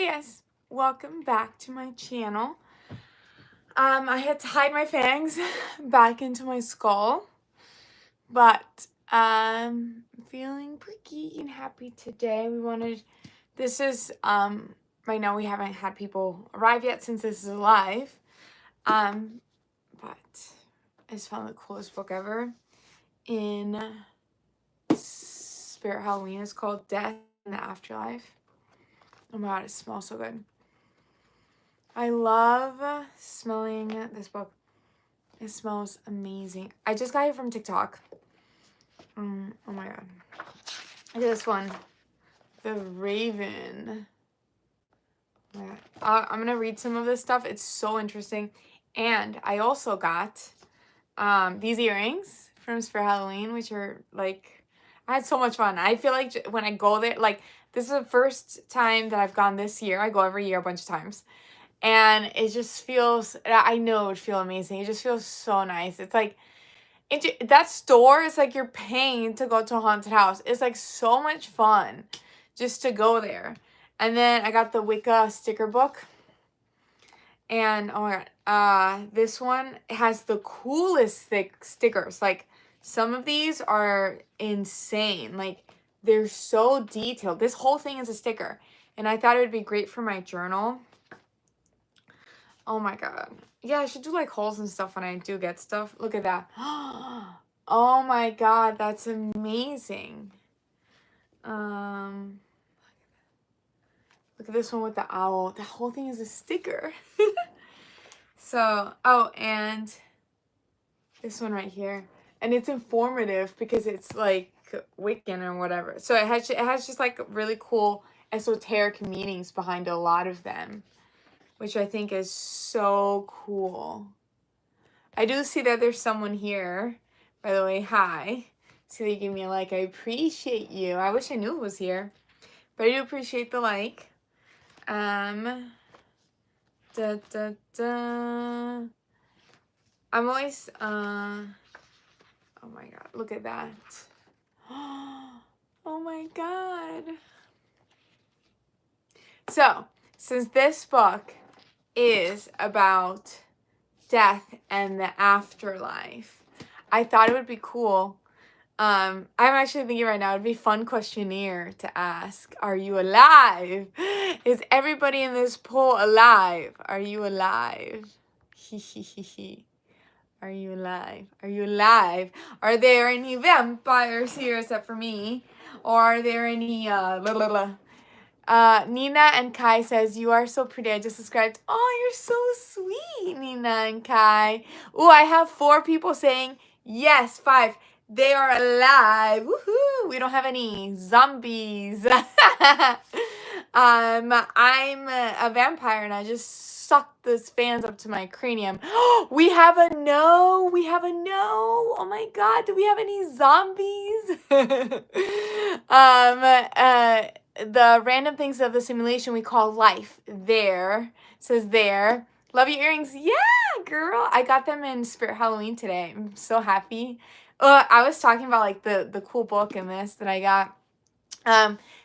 Hey guys, welcome back to my channel. I had to hide my fangs back into my skull, but I'm feeling pretty and happy today. Right now we haven't had people arrive yet since this is live, but I just found the coolest book ever in Spirit Halloween. It's called Death in the Afterlife. Oh my god, it smells so good. I love smelling this book. It smells amazing. I just got it from TikTok. Oh my god. Look at this one. The Raven. Oh my god. I'm gonna read some of this stuff. It's so interesting. And I also got these earrings from Spirit Halloween, which are like, I had so much fun. I feel like when I go there, like, this is the first time that I've gone this year. I go every year a bunch of times. And it just feels, I know it would feel amazing. It just feels so nice. It's like, that store is like you're paying to go to a haunted house. It's like so much fun just to go there. And then I got the Wicca sticker book. And oh my god, this one has the coolest thick stickers. Like, some of these are insane. Like, they're so detailed. This whole thing is a sticker. And I thought it would be great for my journal. Oh my god. Yeah, I should do like hauls and stuff when I do get stuff. Look at that. Oh my god, that's amazing. Look at this one with the owl. The whole thing is a sticker. So, oh, and this one right here. And it's informative because it's like Wiccan or whatever. So it has just like really cool esoteric meanings behind a lot of them, which I think is so cool. I do see that there's someone here. By the way, hi. See that you give me a like. I appreciate you. I wish I knew it was here. But I do appreciate the like. I'm always, oh my god, look at that. Oh my god. So, since this book is about death and the afterlife, I thought it would be cool. I'm actually thinking right now, it'd be a fun questionnaire to ask. Are you alive? Is everybody in this poll alive? Are you alive? Are you alive? Are you alive? Are there any vampires here except for me? Or are there any, Nina and Kai says, you are so pretty. I just subscribed. Oh, you're so sweet, Nina and Kai. Oh, I have 4 people saying, yes, 5. They are alive. Woohoo! We don't have any zombies. I'm a vampire and I just sucked those fans up to my cranium. We have a no. We have a no. Oh my god, do we have any zombies? The random things of the simulation we call life. There. Says there. Love your earrings. Yeah, girl. I got them in Spirit Halloween today. I'm so happy. I was talking about like the cool book in this that I got.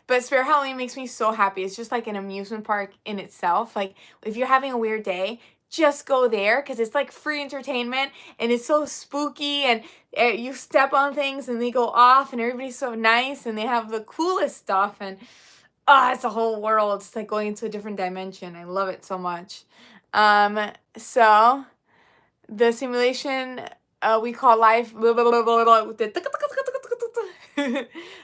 But Spirit Halloween makes me so happy. It's just like an amusement park in itself. Like, if you're having a weird day, just go there because it's like free entertainment and it's so spooky and you step on things and they go off and everybody's so nice and they have the coolest stuff and it's a whole world. It's like going into a different dimension. I love it so much. So the simulation we call life.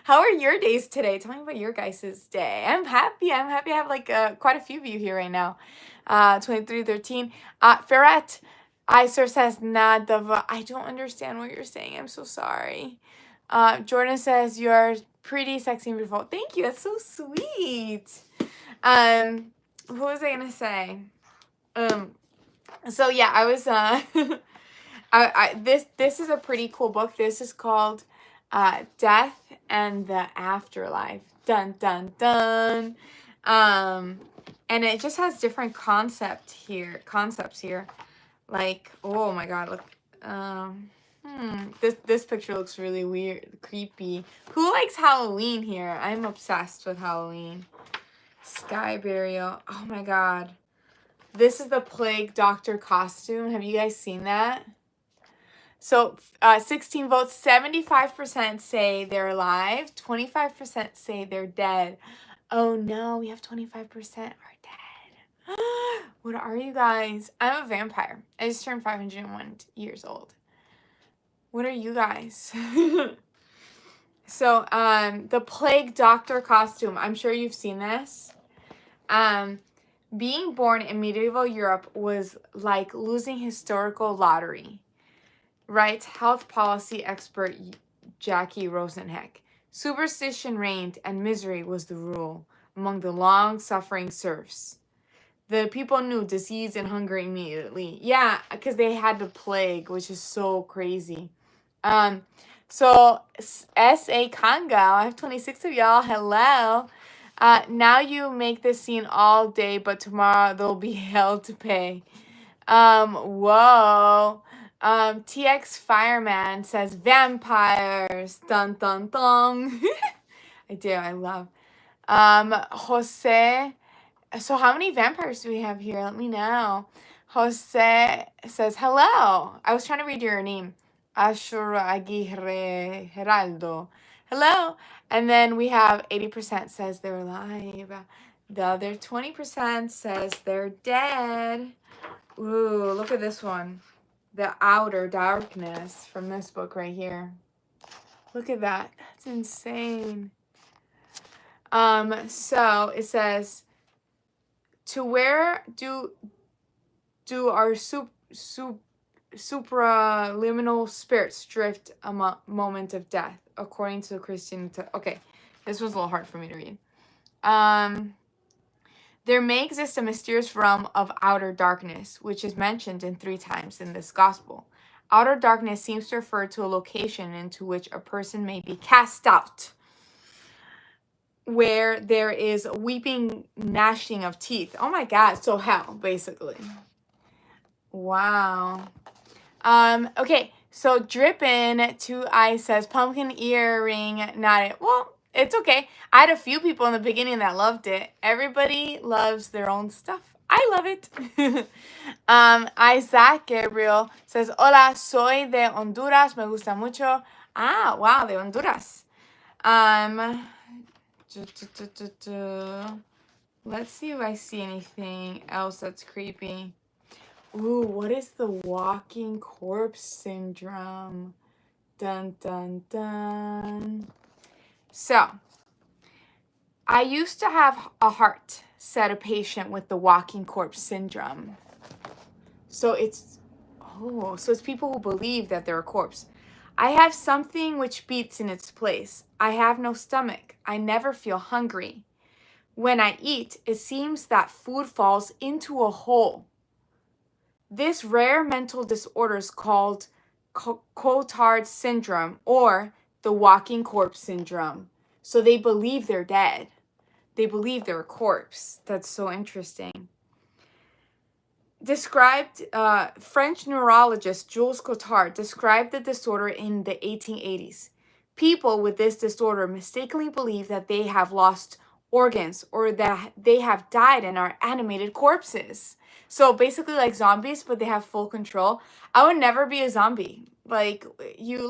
How are your days today? Tell me about your guys' day. I'm happy. I'm happy I have like quite a few of you here right now. 2313. Ferret Iser says nada. I don't understand what you're saying. I'm so sorry. Jordan says you're pretty sexy and beautiful. Thank you. That's so sweet. What was I gonna say? So yeah, I was this is a pretty cool book. This is called Death and the Afterlife. Dun dun dun. And it just has different concepts here. Like, oh my god, look. This picture looks really weird, creepy. Who likes Halloween here? I'm obsessed with Halloween. Sky burial. Oh my god. This is the plague doctor costume. Have you guys seen that? So 16 votes, 75% say they're alive, 25% say they're dead. Oh no, we have 25% are dead. What are you guys? I'm a vampire. I just turned 501 years old. What are you guys? So the plague doctor costume, I'm sure you've seen this. Being born in medieval Europe was like losing historical lottery, writes health policy expert Jackie Rosenheck. Superstition reigned and misery was the rule among the long-suffering serfs. The people knew disease and hunger immediately. Yeah, because they had the plague, which is so crazy. So S.A. Kanga, I have 26 of y'all. Hello. Now you make this scene all day, but tomorrow there'll be hell to pay. Whoa. TX Fireman says vampires. Dun dun dun. I do, I love. Jose. So how many vampires do we have here? Let me know. Jose says hello. I was trying to read your name. Ashura Aguirre Geraldo. Hello. And then we have 80% says they're alive. The other 20% says they're dead. Ooh, look at this one. The Outer Darkness from this book right here. Look at that. That's insane. So it says, to where do our supraliminal spirits drift a moment of death, according to Christian... Okay, this was a little hard for me to read. There may exist a mysterious realm of outer darkness, which is mentioned in 3 times in this gospel. Outer darkness seems to refer to a location into which a person may be cast out, where there is weeping, gnashing of teeth. Oh my god, so hell, basically. Wow. Okay, so Drippin' 2 I says pumpkin earring, not it. Well, it's okay. I had a few people in the beginning that loved it. Everybody loves their own stuff. I love it. Isaac Gabriel says, hola, soy de Honduras, me gusta mucho. Ah, wow, de Honduras. Let's see if I see anything else that's creepy. Ooh, what is the walking corpse syndrome? Dun, dun, dun. So, I used to have a heart, said a patient with the walking corpse syndrome. So it's people who believe that they're a corpse. I have something which beats in its place. I have no stomach. I never feel hungry. When I eat, it seems that food falls into a hole. This rare mental disorder is called Cotard syndrome or the walking corpse syndrome. So they believe they're dead. They believe they're a corpse. That's so interesting. French neurologist Jules Cotard described the disorder in the 1880s. People with this disorder mistakenly believe that they have lost organs or that they have died and are animated corpses. So basically like zombies, but they have full control. I would never be a zombie. You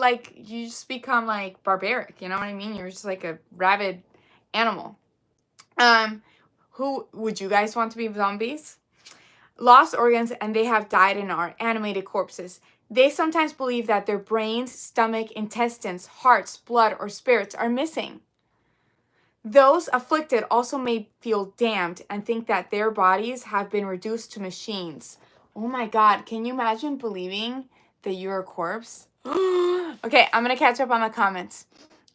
just become like barbaric, you know what I mean? You're just like a rabid animal. Who would you guys want to be zombies? Lost organs and they have died and are animated corpses. They sometimes believe that their brains, stomach, intestines, hearts, blood, or spirits are missing. Those afflicted also may feel damned and think that their bodies have been reduced to machines. Oh my god, can you imagine believing that you're a corpse? Okay, I'm gonna catch up on the comments.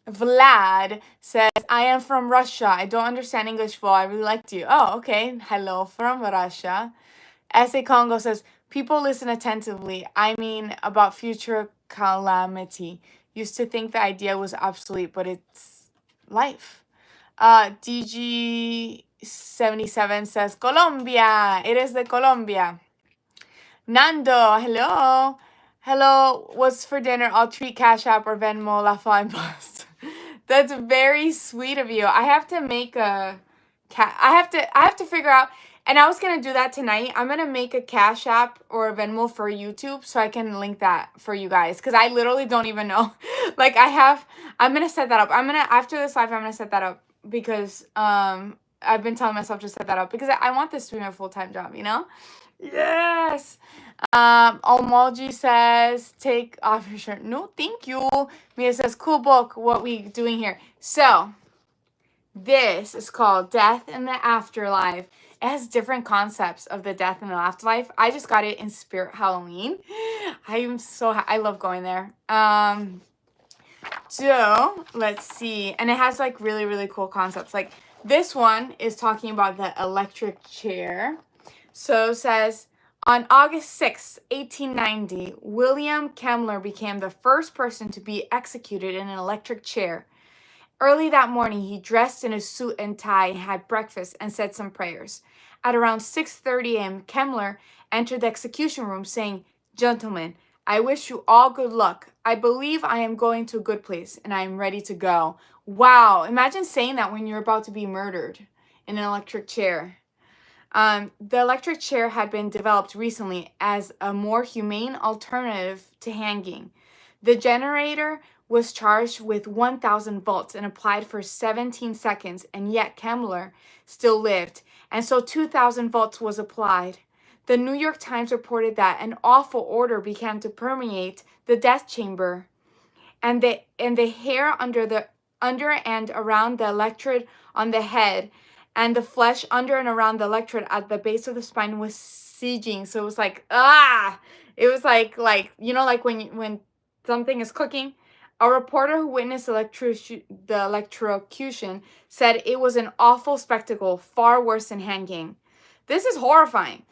Vlad says, I am from Russia. I don't understand English well. I really liked you. Oh, okay. Hello from Russia. S.A. Congo says, people listen attentively. I mean, about future calamity. Used to think the idea was obsolete, but it's life. DG77 says, Colombia. It is de Colombia. Nando, hello. Hello, what's for dinner? I'll treat Cash App or Venmo, La Fine Post. That's very sweet of you. I have to make a I have to figure out, and I was gonna do that tonight. I'm gonna make a Cash App or a Venmo for YouTube so I can link that for you guys, because I literally don't even know. Like I'm gonna set that up. After this live, I'm gonna set that up because I've been telling myself to set that up because I want this to be my full-time job, you know? Yes. Omoji says, take off your shirt. No, thank you. Mia says, cool book. What we doing here? So, this is called Death in the Afterlife. It has different concepts of the death in the afterlife. I just got it in Spirit Halloween. I love going there. So let's see. And it has like really, really cool concepts. Like this one is talking about the electric chair. So it says, on August 6th, 1890, William Kemmler became the first person to be executed in an electric chair. Early that morning, he dressed in a suit and tie, had breakfast, and said some prayers. At around 6:30 a.m., Kemmler entered the execution room saying, "Gentlemen, I wish you all good luck. I believe I am going to a good place, and I am ready to go." Wow, imagine saying that when you're about to be murdered in an electric chair. The electric chair had been developed recently as a more humane alternative to hanging. The generator was charged with 1,000 volts and applied for 17 seconds, and yet Kemmler still lived, and so 2,000 volts was applied. The New York Times reported that an awful odor began to permeate the death chamber, and the hair under and around the electrode on the head, and the flesh under and around the electrode at the base of the spine was sieging. So it was like, it was like you know, like when something is cooking. A reporter who witnessed the electrocution said it was an awful spectacle, far worse than hanging. This is horrifying.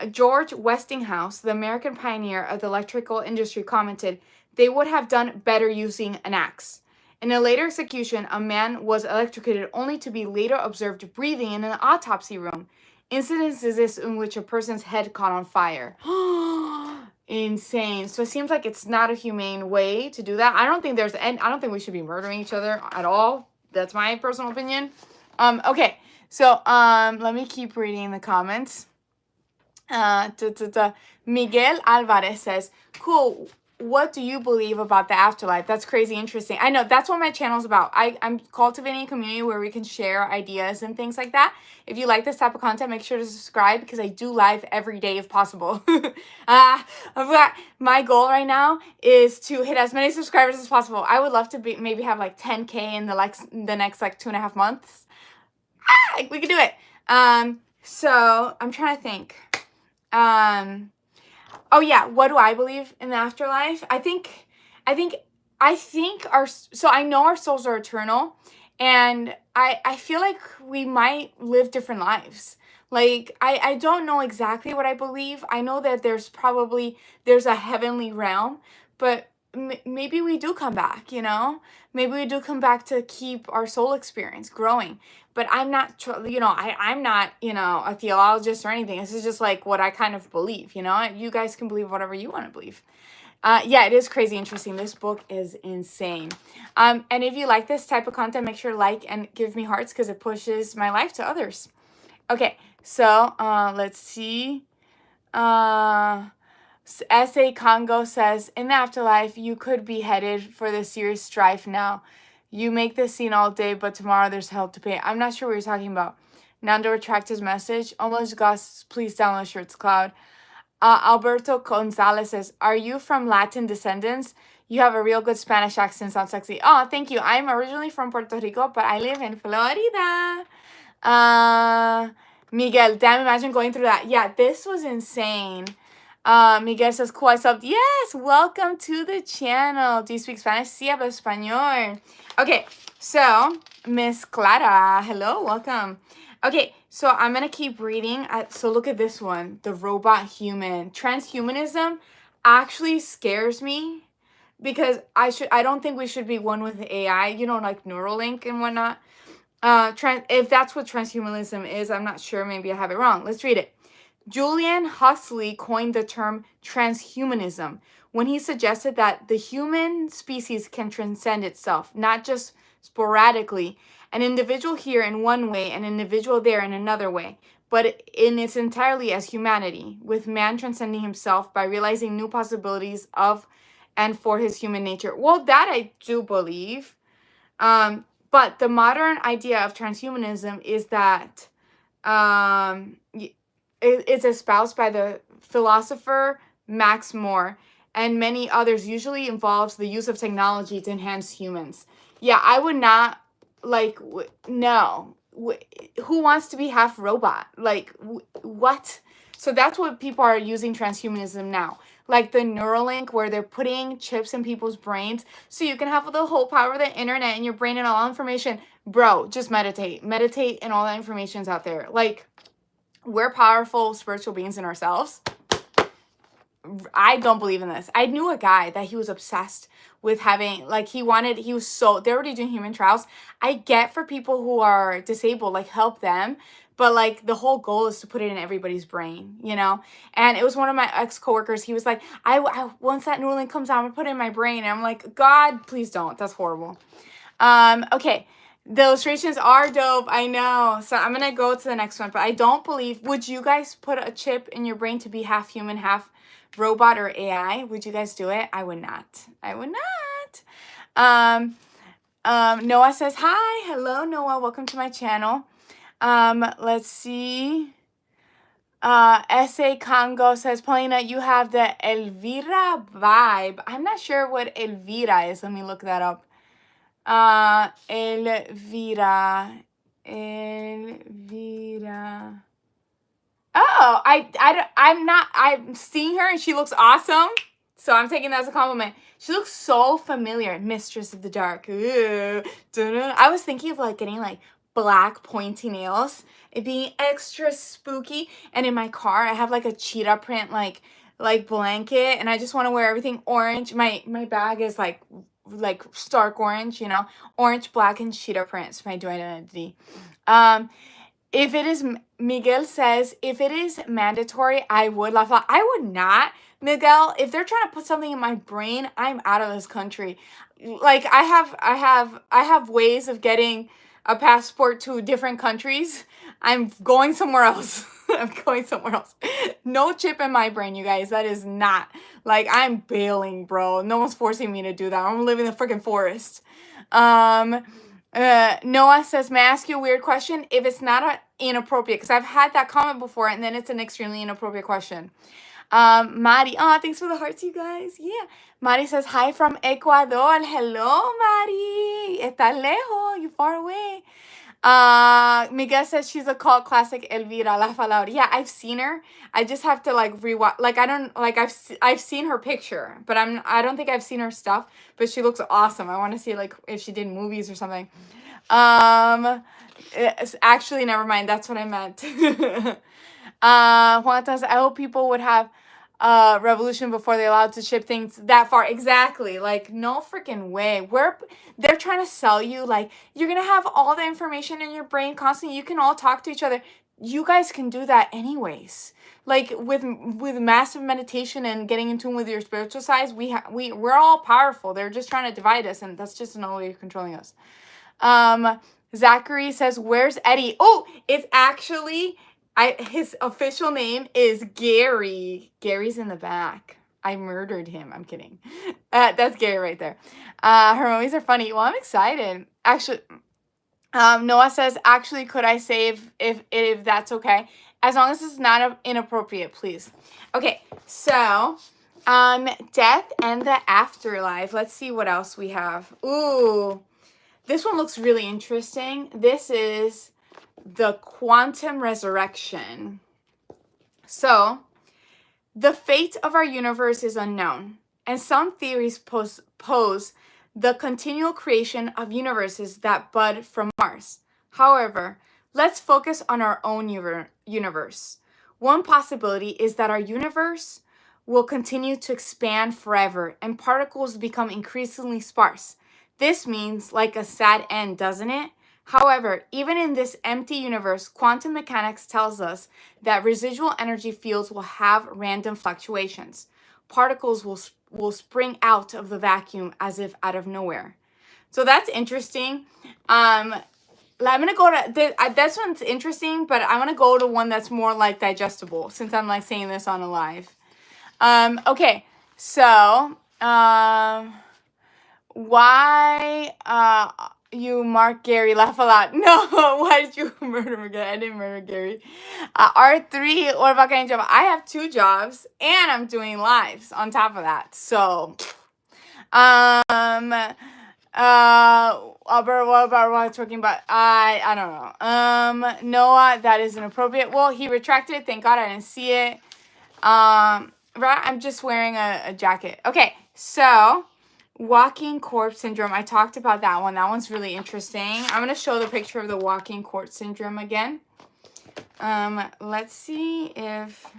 George Westinghouse, the American pioneer of the electrical industry, commented, "They would have done better using an axe." In a later execution, a man was electrocuted only to be later observed breathing in an autopsy room. Incidents exist in which a person's head caught on fire. Insane. So it seems like it's not a humane way to do that. I don't think we should be murdering each other at all. That's my personal opinion. Okay. So let me keep reading the comments. Miguel Alvarez says, cool, what do you believe about the afterlife? That's crazy interesting. I know, that's what my channel's about. I'm cultivating a community where we can share ideas and things like that. If you like this type of content, make sure to subscribe because I do live every day if possible. My goal right now is to hit as many subscribers as possible. I would love to maybe have like 10K in the next like 2.5 months. We could do it. So I'm trying to think. Oh yeah, what do I believe in the afterlife? I think I know our souls are eternal, and I feel like we might live different lives. Like I don't know exactly what I believe. I know that there's a heavenly realm, but maybe we do come back, you know? Maybe we do come back to keep our soul experience growing. But I'm not, I'm not, a theologist or anything. This is just like what I kind of believe, You guys can believe whatever you want to believe. Yeah, it is crazy interesting. This book is insane. And if you like this type of content, make sure to like and give me hearts because it pushes my life to others. Okay, so let's see. S.A. Congo says, in the afterlife, you could be headed for the serious strife now. You make this scene all day, but tomorrow there's hell to pay. I'm not sure what you're talking about. Nando retracted his message. Almost Goss, please download Shirts Cloud. Alberto Gonzalez says, are you from Latin descendants? You have a real good Spanish accent. Sounds sexy. Oh, thank you. I'm originally from Puerto Rico, but I live in Florida. Miguel, damn, imagine going through that. Yeah, this was insane. Miguel says, cool, I subbed. Yes, welcome to the channel. Do you speak Spanish? Sí, hablo español. Okay, so, Miss Clara, hello, welcome. Okay, so I'm going to keep reading. So look at this one, the robot human. Transhumanism actually scares me because I don't think we should be one with AI, like Neuralink and whatnot. If that's what transhumanism is, I'm not sure. Maybe I have it wrong. Let's read it. Julian Huxley coined the term transhumanism when he suggested that the human species can transcend itself, not just sporadically, An individual here in one way, an individual there in another way, but in its entirely as humanity, with man transcending himself by realizing new possibilities of and for his human nature. Well, that I do believe. But the modern idea of transhumanism is that it's espoused by the philosopher Max Moore and many others, usually involves the use of technology to enhance humans. Yeah, I would not, like, no. Who wants to be half robot? Like, what? So that's what people are using transhumanism now. Like the Neuralink, where they're putting chips in people's brains so you can have the whole power of the internet in your brain and all information. Bro, just meditate. Meditate and all that information's out there. Like, we're powerful spiritual beings in ourselves. I don't believe in this. I knew a guy that he was obsessed with having, like, they're already doing human trials. I get for people who are disabled, like, help them. But, like, the whole goal is to put it in everybody's brain, you know? And it was one of my ex-coworkers. He was like, once that Neuralink comes out, I'm going to put it in my brain. And I'm like, God, please don't. That's horrible. Okay. The illustrations are dope. I know. So I'm going to go to the next one. But I don't believe, would you guys put a chip in your brain to be half human, half robot or AI? Would you guys do it? I would not. I would not. Noah says, hi. Hello, Noah. Welcome to my channel. Let's see. S.A. Congo says, Paulina, you have the Elvira vibe. I'm not sure what Elvira is. Let me look that up. Elvira. Oh, I'm seeing her and she looks awesome. So I'm taking that as a compliment. She looks so familiar. Mistress of the Dark. Ooh. I was thinking of like getting like black pointy nails. It being extra spooky. And in my car, I have like a cheetah print like blanket. And I just want to wear everything orange. My bag is like stark orange, you know. Orange, black, and cheetah prints. My dual identity. If it is, Miguel says, if it is mandatory, I would laugh out. I would not, Miguel. If they're trying to put something in my brain, I'm out of this country. Like I have ways of getting a passport to different countries. I'm going somewhere else. I'm going somewhere else. No chip in my brain, you guys. That is not, like, I'm bailing, bro. No one's forcing me to do that. I'm living in the freaking forest. Noah says, may I ask you a weird question? If it's not inappropriate, because I've had that comment before, and then it's an extremely inappropriate question. Mari, thanks for the hearts, you guys. Yeah. Mari says, hi from Ecuador. Hello, Mari. Estás lejos. You far away. Miguel says she's a cult classic, Elvira, laugh out loud. Yeah, I've seen her. I just have to like rewatch. Like I've seen her picture, but I don't think I've seen her stuff. But she looks awesome. I want to see like if she did movies or something. Actually, never mind. That's what I meant. Juan says, I hope people would have revolution before they allowed to ship things that far. Exactly. Like, no freaking way. They're trying to sell you, like, you're gonna have all the information in your brain constantly. You can all talk to each other. You guys can do that anyways. Like with massive meditation and getting in tune with your spiritual side, we're all powerful. They're just trying to divide us, and that's just another way of controlling us. Zachary says, where's Eddie? Oh, it's actually his official name is Gary. Gary's in the back. I murdered him. I'm kidding. That's Gary right there. Her movies are funny. Well, I'm excited. Actually, Noah says, actually, could I save if that's okay? As long as it's not inappropriate, please. Okay, so death and the afterlife. Let's see what else we have. Ooh, this one looks really interesting. This is the quantum resurrection. So, the fate of our universe is unknown, and some theories pose the continual creation of universes that bud from Mars. However, let's focus on our own universe. One possibility is that our universe will continue to expand forever, and particles become increasingly sparse. This means like a sad end, doesn't it? However, even in this empty universe, quantum mechanics tells us that residual energy fields will have random fluctuations. Particles will spring out of the vacuum as if out of nowhere. So that's interesting. I'm gonna go to this one's interesting, but I'm gonna go to one that's more like digestible since I'm like saying this on a live. Okay, so why you Mark Gary laugh a lot? No, why did you murder me? I didn't murder Gary. R3 or about getting a job? I have 2 jobs and I'm doing lives on top of that. So Albert, what about what I'm talking about? I don't know. Noah, that is inappropriate. Well, he retracted it. Thank God I didn't see it. Right, I'm just wearing a jacket. Okay, so walking corpse syndrome. I talked about that one. That one's really interesting. I'm gonna show the picture of the walking corpse syndrome again. Let's see if.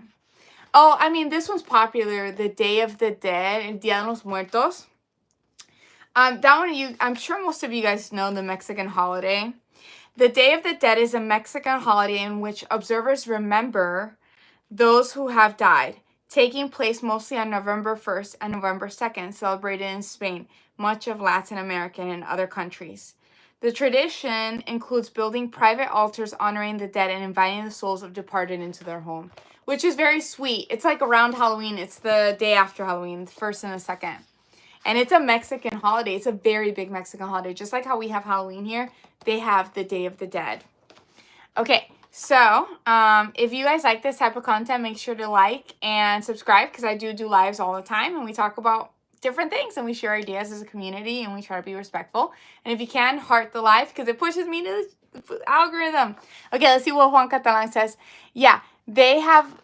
Oh, I mean, this one's popular. The Day of the Dead, El Día de los Muertos. That one, I'm sure most of you guys know the Mexican holiday. The Day of the Dead is a Mexican holiday in which observers remember those who have died, taking place mostly on November 1st and November 2nd, celebrated in Spain, much of Latin America, and other countries. The tradition includes building private altars honoring the dead and inviting the souls of departed into their home, which is very sweet. It's like around Halloween. It's the day after Halloween, the 1st and the 2nd. And it's a Mexican holiday. It's a very big Mexican holiday. Just like how we have Halloween here, they have the Day of the Dead. Okay, so if you guys like this type of content, make sure to like and subscribe because I do lives all the time and we talk about different things and we share ideas as a community and we try to be respectful. And if you can, heart the live because it pushes me to the algorithm. Okay, let's see what Juan Catalan says. Yeah, they have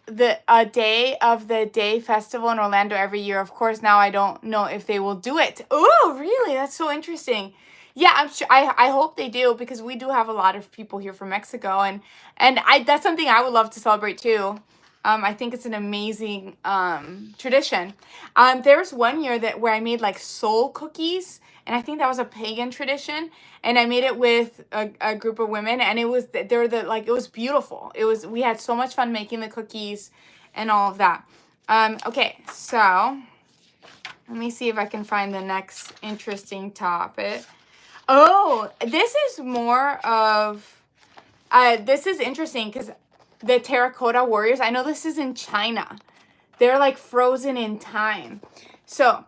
a Day of the Day festival in Orlando every year. Of course, now I don't know if they will do it. Oh, really? That's so interesting. Yeah, I'm sure. I hope they do because we do have a lot of people here from Mexico, and that's something I would love to celebrate too. I think it's an amazing tradition. There was one year where I made like soul cookies, and I think that was a pagan tradition, and I made it with a group of women, and it was it was beautiful. We had so much fun making the cookies and all of that. Okay, so let me see if I can find the next interesting topic. Oh, this is more of, this is interesting because the Terracotta warriors, I know this is in China. They're like frozen in time. So,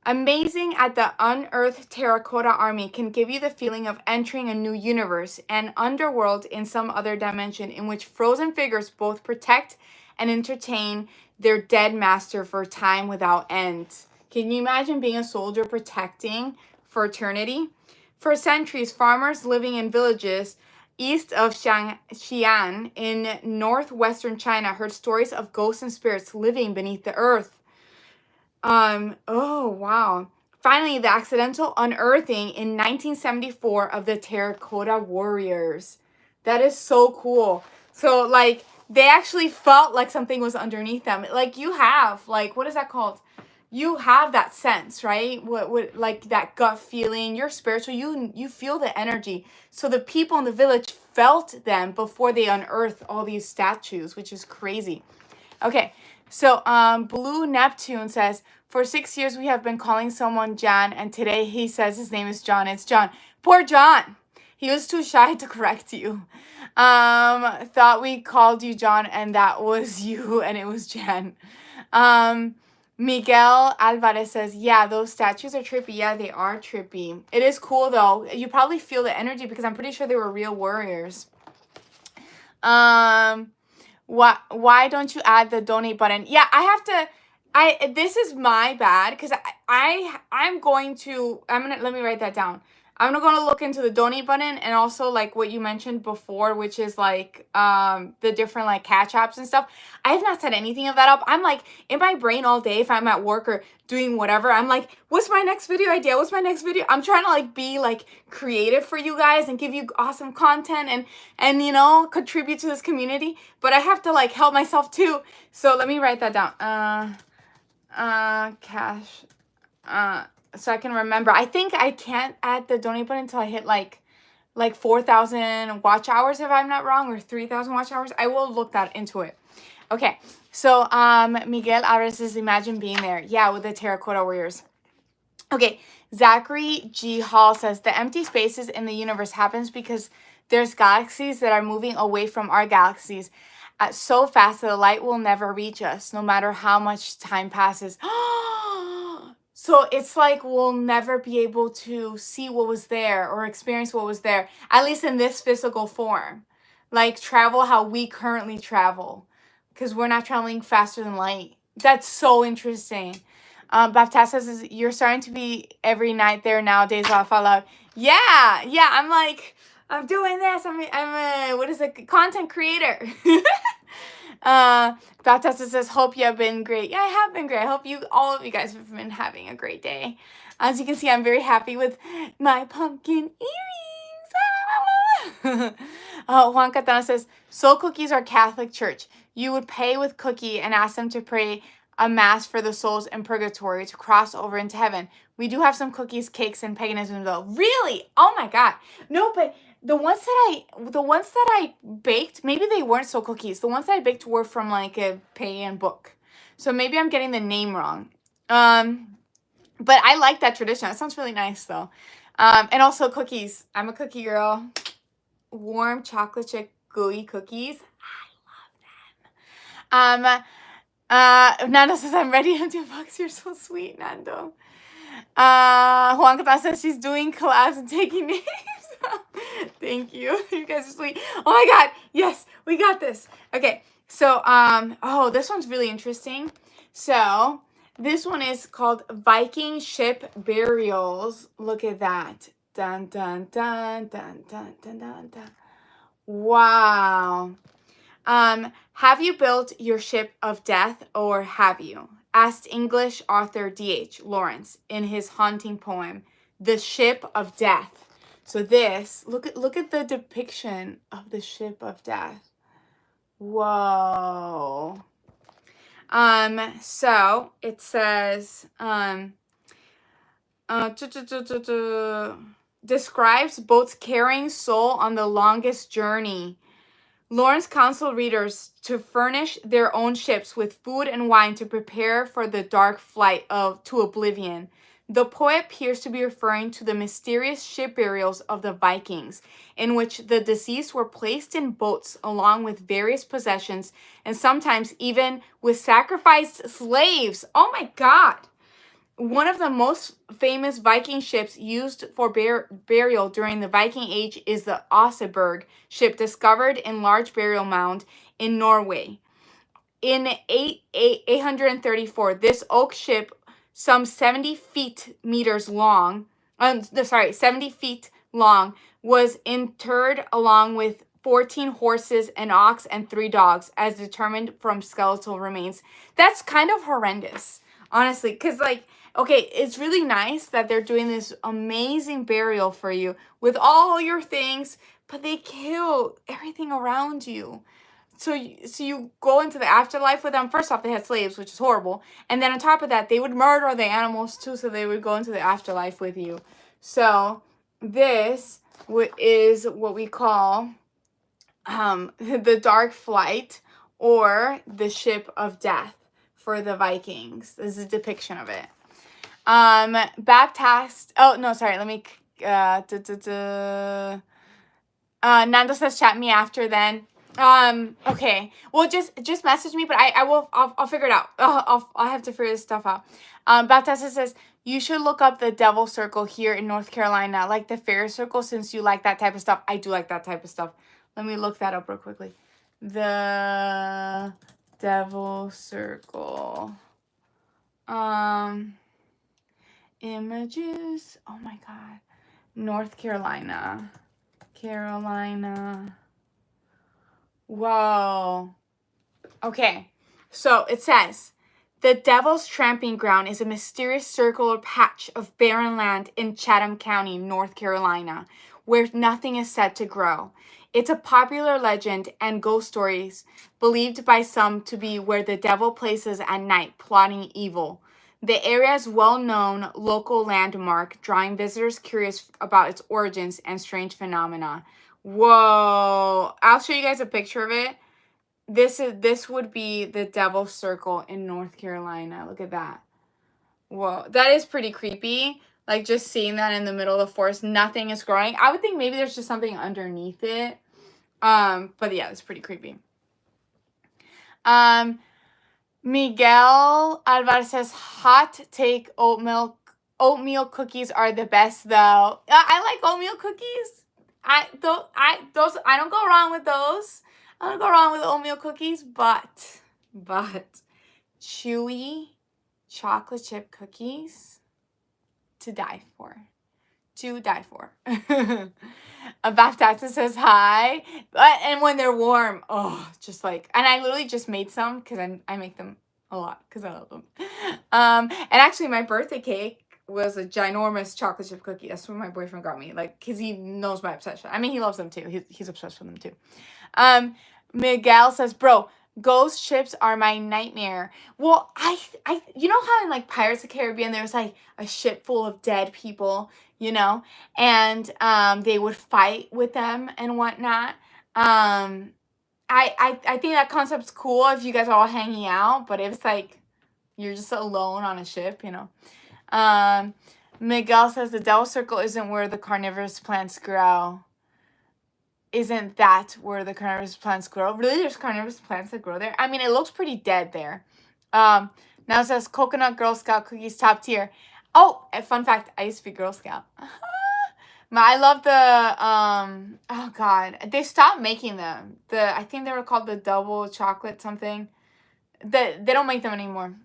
amazing at the unearthed Terracotta army can give you the feeling of entering a new universe, an underworld in some other dimension in which frozen figures both protect and entertain their dead master for time without end. Can you imagine being a soldier protecting for eternity? For centuries, farmers living in villages east of Xi'an in northwestern China heard stories of ghosts and spirits living beneath the earth. Oh, wow. Finally, the accidental unearthing in 1974 of the Terracotta warriors. That is so cool. So, like, they actually felt like something was underneath them. Like, you have, like, what is that called? You have that sense, right? What like that gut feeling. You're spiritual. You feel the energy. So the people in the village felt them before they unearthed all these statues, which is crazy. Okay, so Blue Neptune says, for 6 years we have been calling someone John, and today he says his name is John. It's John. Poor John. He was too shy to correct you. Thought we called you John, and that was you, and it was Jan. Miguel Alvarez says, yeah, those statues are trippy. Yeah, they are trippy. It is cool, though. You probably feel the energy because I'm pretty sure they were real warriors. Why don't you add the donate button? Yeah, I have to. This is my bad because I'm going to. Let me write that down. I'm gonna look into the donate button and also like what you mentioned before, which is like the different like cash apps and stuff. I have not set anything of that up. I'm like in my brain all day if I'm at work or doing whatever. I'm like, what's my next video idea? What's my next video? I'm trying to like be like creative for you guys and give you awesome content and you know contribute to this community. But I have to like help myself too. So let me write that down. Cash. So I can remember. I think I can't add the donate button until I hit like 4,000 watch hours if I'm not wrong, or 3,000 watch hours. I will look that into it. Okay, so Miguel Alvarez says, imagine being there. Yeah, with the Terracotta warriors. Okay, Zachary G. Hall says, the empty spaces in the universe happens because There's galaxies that are moving away from our galaxies at so fast that the light will never reach us, no matter how much time passes. So it's like we'll never be able to see what was there or experience what was there, at least in this physical form. Like travel how we currently travel, because we're not traveling faster than light. That's so interesting. Baptista says, you're starting to be every night there nowadays, laugh out loud. Yeah, I'm like, I'm doing this. I'm a, what is it, content creator. Baptista says, hope you have been great. Yeah, I have been great. I hope all of you guys have been having a great day. As you can see, I'm very happy with my pumpkin earrings. Juan Catana says, soul cookies are Catholic Church. You would pay with cookie and ask them to pray a mass for the souls in purgatory to cross over into heaven. We do have some cookies, cakes, and paganism though. Really? Oh my God. No, but the ones that I baked, maybe they weren't soul cookies. The ones that I baked were from like a pagan book. So maybe I'm getting the name wrong. But I like that tradition. That sounds really nice though. And also cookies. I'm a cookie girl. Warm chocolate chip gooey cookies. I love them. Nando says, I'm ready to do bucks. You're so sweet, Nando. Juan Catana says she's doing collabs and taking names. Thank you. You guys are sweet. Oh my God. Yes, we got this. Okay. So, oh, this one's really interesting. So, this one is called Viking Ship Burials. Look at that. Dun, dun, dun, dun, dun, dun, dun, dun. Wow. Have you built your ship of death, or have you? Asked English author D.H. Lawrence in his haunting poem, The Ship of Death. So this, look at the depiction of the ship of death. Whoa. So it says, describes boats carrying soul on the longest journey. Lawrence counseled readers to furnish their own ships with food and wine to prepare for the dark flight to oblivion. The poet appears to be referring to the mysterious ship burials of the Vikings, in which the deceased were placed in boats along with various possessions and sometimes even with sacrificed slaves. Oh my God! One of the most famous Viking ships used for burial during the Viking Age is the Oseberg ship, discovered in large burial mound in Norway. In 834, this oak ship, some 70 feet long, was interred along with 14 horses, an ox, and 3 dogs, as determined from skeletal remains. That's kind of horrendous, honestly, because like, okay, it's really nice that they're doing this amazing burial for you with all your things, but they kill everything around you. So you go into the afterlife with them. First off, they had slaves, which is horrible. And then on top of that, they would murder the animals too, so they would go into the afterlife with you. So this is what we call the dark flight, or the ship of death for the Vikings. This is a depiction of it. Baptized. Oh no, sorry. Let me. Nando says, "Chat me after then." Okay. Well, just message me, but I'll figure it out. I'll have to figure this stuff out. Baptista says, you should look up the Devil Circle here in North Carolina, like the Fair Circle, since you like that type of stuff. I do like that type of stuff. Let me look that up real quickly. The Devil Circle. Images. Oh my God. North Carolina. Whoa. Okay. So it says, the Devil's Tramping Ground is a mysterious circular patch of barren land in Chatham County, North Carolina, where nothing is said to grow. It's a popular legend and ghost stories believed by some to be where the devil places at night, plotting evil. The area's well-known local landmark, drawing visitors curious about its origins and strange phenomena. Whoa. I'll show you guys a picture of it. This would be the Devil's Circle in North Carolina. Look at that. Whoa, that is pretty creepy. Like, just seeing that in the middle of the forest, nothing is growing. I would think maybe there's just something underneath it. But yeah, it's pretty creepy. Miguel Alvarez says, hot take, oatmeal cookies are the best though. I like oatmeal cookies. I don't go wrong with those. I don't go wrong with oatmeal cookies, but chewy chocolate chip cookies to die for. To die for. Baptista says hi. And when they're warm, just like, and I literally just made some because I make them a lot because I love them. And actually my birthday cake was a ginormous chocolate chip cookie. That's what my boyfriend got me, like, because he knows my obsession. I mean, he loves them too. He's obsessed with them too. Miguel says, bro, ghost ships are my nightmare. Well, I you know how in like Pirates of the Caribbean there's like a ship full of dead people, you know, and they would fight with them and whatnot. I think that concept's cool if you guys are all hanging out, but if it's like you're just alone on a ship, you know. Miguel says the Devil Circle isn't where the carnivorous plants grow. Isn't that where the carnivorous plants grow? Really, there's carnivorous plants that grow there? I mean, it looks pretty dead there. Now it says coconut Girl Scout cookies top tier. Oh, a fun fact, I used to be Girl Scout. I love the, oh God, they stopped making them. I think they were called the double chocolate something. They don't make them anymore.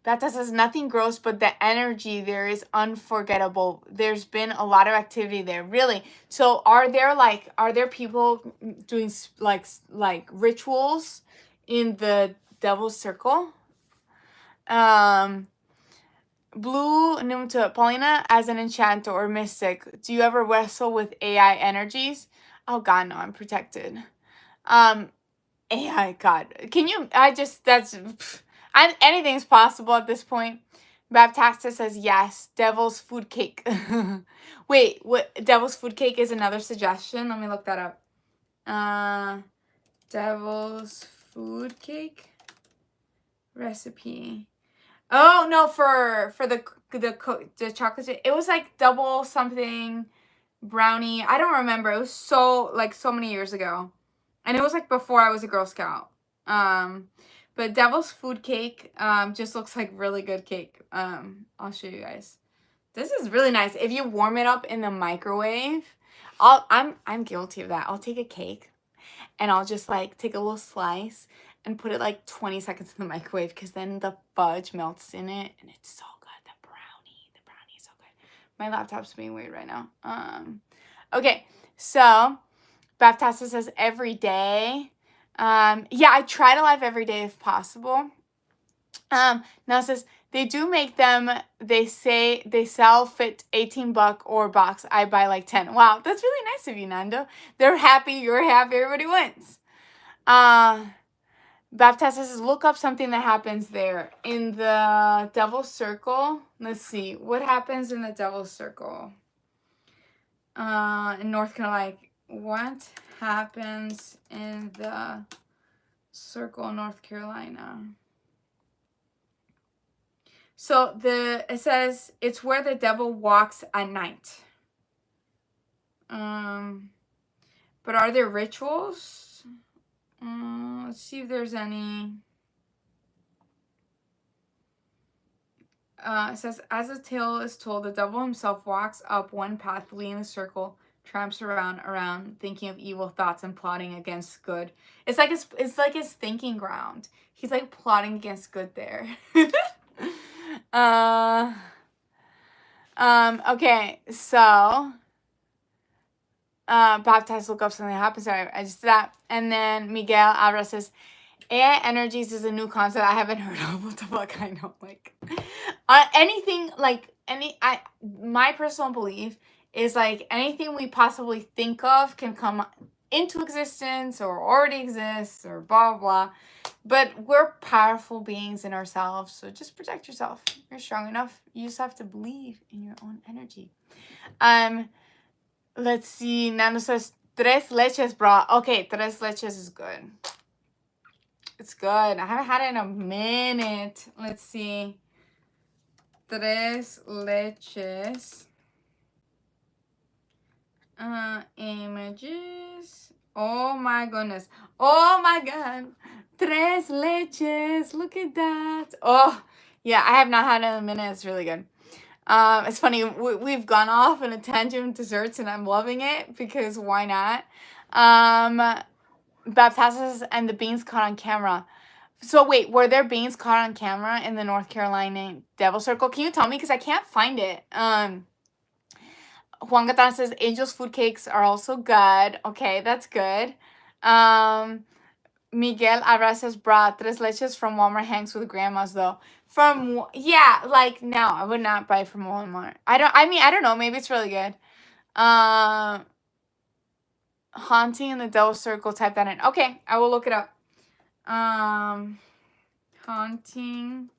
Bata says nothing gross, but the energy there is unforgettable. There's been a lot of activity there, really. So are there people doing like rituals in the Devil's Circle? Blue Numta, Paulina, as an enchanter or mystic, do you ever wrestle with AI energies? Oh God, no, I'm protected. AI, God, can you? Anything's possible at this point. Baptista says yes. Devil's food cake. Wait, what? Devil's food cake is another suggestion. Let me look that up. Devil's food cake recipe. Oh no, for the chocolate chip, it was like double something brownie. I don't remember. It was so many years ago, and it was like before I was a Girl Scout. But Devil's food cake just looks like really good cake. I'll show you guys. This is really nice. If you warm it up in the microwave, I'm guilty of that. I'll take a cake and I'll just like take a little slice and put it like 20 seconds in the microwave because then the fudge melts in it and it's so good. The brownie is so good. My laptop's being weird right now. Okay, so Baptista says every day. Yeah, I try to live every day if possible. Now it says they do make them. They say they sell fit $18 or box. I buy like 10. Wow, that's really nice of you, Nando. They're happy. You're happy. Everybody wins. Baptista says look up something that happens there in the Devil's Circle. Let's see what happens in the Devil's Circle. In North Carolina, what happens in the Circle, North Carolina? So it says it's where the devil walks at night. But are there rituals? Let's see if there's any. It says, as the tale is told, the devil himself walks up one path, fleeing the circle, tramps around, thinking of evil thoughts and plotting against good. It's like his thinking ground. He's like plotting against good there. Okay, so Baptist look up something that happens. Sorry, I just did that. And then Miguel Alvarez says, AI energies is a new concept I haven't heard of. What the fuck? I know, like, anything, like, my personal belief is, like, anything we possibly think of can come into existence or already exists or blah, blah, blah. But we're powerful beings in ourselves, so just protect yourself. You're strong enough. You just have to believe in your own energy. Let's see. Nando says, tres leches, bro. Okay, tres leches is good. It's good. I haven't had it in a minute. Let's see. Tres leches. Images. Oh my goodness. Oh my god. Tres leches. Look at that. Oh, yeah, I have not had it in a minute. It's really good. It's funny. We've gone off in a tangent with desserts, and I'm loving it because why not? Baptizes and the beans caught on camera. So wait, were there beans caught on camera in the North Carolina Devil Circle? Can you tell me? Because I can't find it. Juan Gatan says Angel's food cakes are also good. Okay, that's good. Miguel Alvarez says, "Brah, tres leches from Walmart hangs with grandmas though." Yeah, like no, I would not buy from Walmart. I don't know. Maybe it's really good. Haunting in the Devil Circle. Type that in. Okay, I will look it up. Haunting.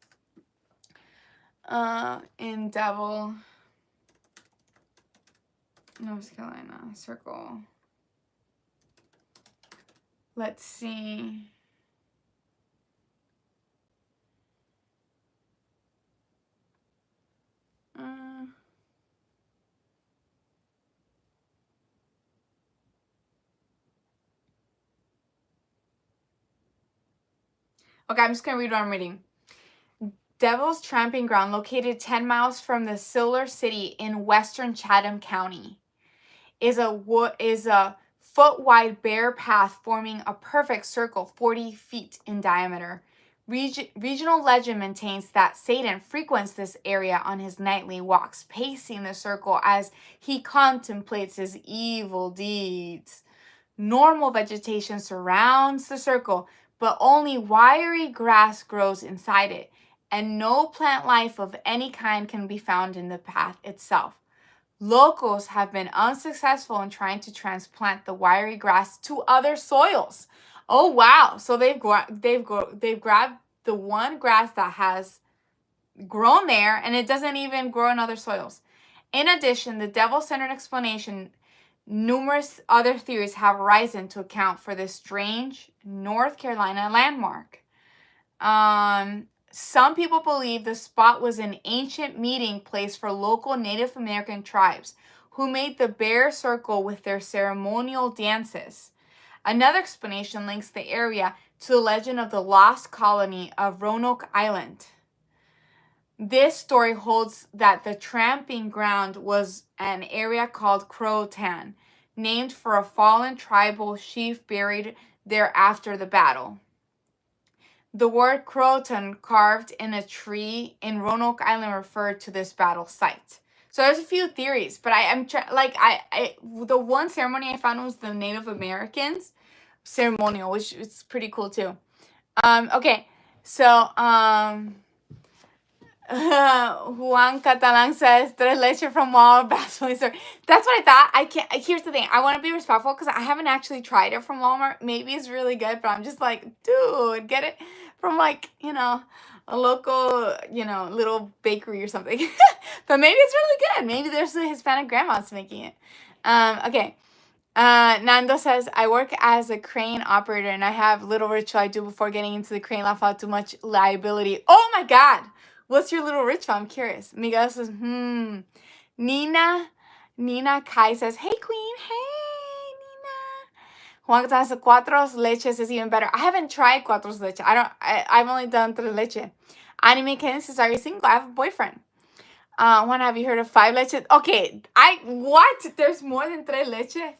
In Devil. North Carolina Circle. Let's see. Okay, I'm just going to read what I'm reading. Devil's Tramping Ground, located 10 miles from the Silver City in western Chatham County, is a foot-wide bare path forming a perfect circle 40 feet in diameter. Regional legend maintains that Satan frequents this area on his nightly walks, pacing the circle as he contemplates his evil deeds. Normal vegetation surrounds the circle, but only wiry grass grows inside it, and no plant life of any kind can be found in the path itself. Locals have been unsuccessful in trying to transplant the wiry grass to other soils. Oh wow! So they've grabbed the one grass that has grown there, and it doesn't even grow in other soils. In addition, the devil-centered explanation. Numerous other theories have arisen to account for this strange North Carolina landmark. Some people believe the spot was an ancient meeting place for local Native American tribes who made the bear circle with their ceremonial dances. Another explanation links the area to the legend of the lost colony of Roanoke Island. This story holds that the tramping ground was an area called Croatan, named for a fallen tribal chief buried there after the battle. The word Croatan carved in a tree in Roanoke Island referred to this battle site. So there's a few theories, but the one ceremony I found was the Native Americans ceremonial, which is pretty cool too. Okay, so Juan Catalan says tres leche from Walmart. That's what I thought. I can't. Here's the thing. I want to be respectful because I haven't actually tried it from Walmart. Maybe it's really good, but I'm just like, dude, get it from a local, little bakery or something. But maybe it's really good. Maybe there's a Hispanic grandma's making it. Okay. Nando says, I work as a crane operator and I have little ritual I do before getting into the crane. Laugh out too much liability. Oh my God. What's your little ritual? I'm curious. Miguel says, Nina Kai says, hey, queen. Hey, Nina. Juan says, cuatro leches is even better. I haven't tried cuatro leches. I've only done tres leche. Anime Ken says, are you single? I have a boyfriend. Juan, have you heard of five leches? Okay. What? There's more than tres leche?